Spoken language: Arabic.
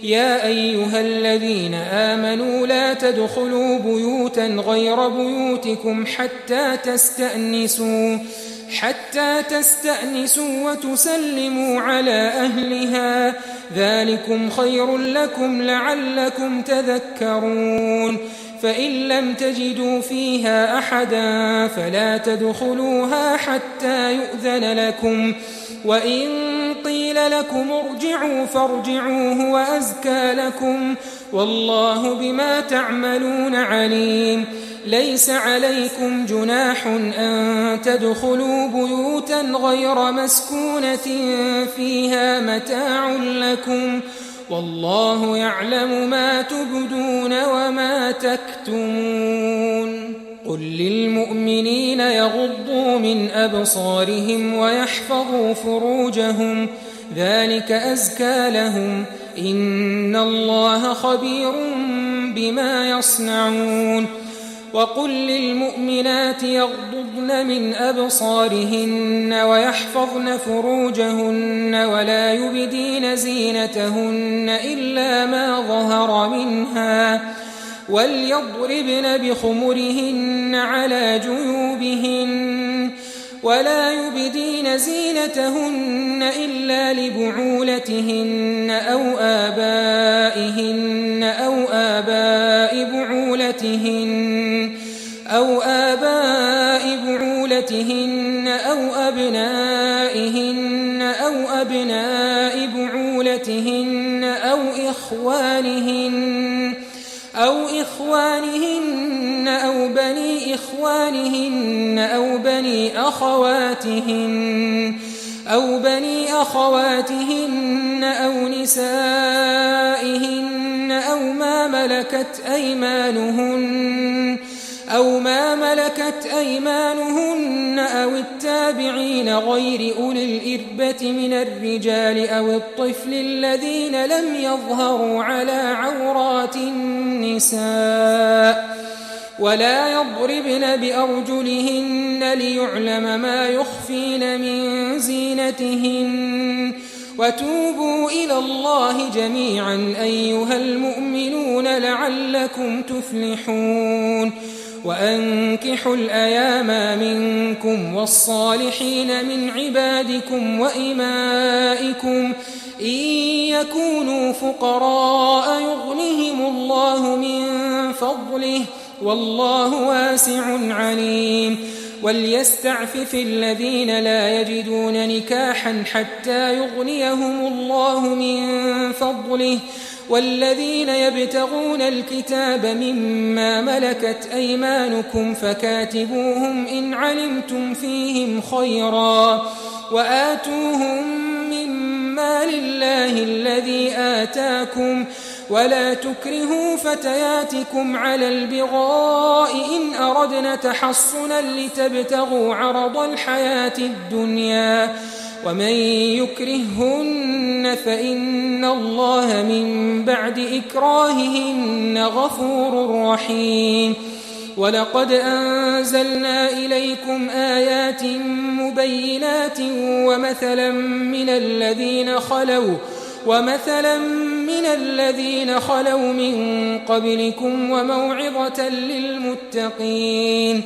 يا أيها الذين آمنوا لا تدخلوا بيوتا غير بيوتكم حتى تستأنسوا وتسلموا على أهلها، ذلكم خير لكم لعلكم تذكرون. فإن لم تجدوا فيها أحدا فلا تدخلوها حتى يؤذن لكم، وإن قيل لكم ارجعوا فارجعوا هو أزكى لكم، والله بما تعملون عليم. ليس عليكم جناح أن تدخلوا بيوتا غير مسكونة فيها متاع لكم، والله يعلم ما تبدون وما تكتمون. قل للمؤمنين يغضوا من أبصارهم ويحفظوا فروجهم، ذلك أزكى لهم، إن الله خبير بما يصنعون. وقل للمؤمنات يغضضن من أبصارهن ويحفظن فروجهن ولا يبدين زينتهن إلا ما ظهر منها، وليضربن بخمرهن على جيوبهن، ولا يبدين زينتهن إلا لبعولتهن أو آبائهن أو آباء بعولتهن أو أبنائهن أو أبناء بعولتهن أو إخوانهن أو بني إخوانهن أو بني أخواتهن أو نسائهن أو ما ملكت أيمانهن أو التابعين غير أولي الإربة من الرجال أو الطفل الذين لم يظهروا على عورات النساء، ولا يضربن بأرجلهن ليعلم ما يخفين من زينتهن. وتوبوا إلى الله جميعا أيها المؤمنون لعلكم تفلحون. وأنكحوا الأيام منكم والصالحين من عبادكم وإمائكم إن يكونوا فقراء يغنهم الله من فضله، والله واسع عليم. وليستعفف الذين لا يجدون نكاحا حتى يغنيهم الله من فضله، والذين يبتغون الكتاب مما ملكت أيمانكم فكاتبوهم إن علمتم فيهم خيرا، وآتوهم مما لله الذي آتاكم، ولا تكرهوا فتياتكم على البغاء إن أردنا تحصنا لتبتغوا عرض الحياة الدنيا، ومن يكرههن فإن الله من بعد إكراههن غفور رحيم. ولقد أنزلنا إليكم آيات مبينات ومثلا من الذين خلوا من قبلكم وموعظة للمتقين.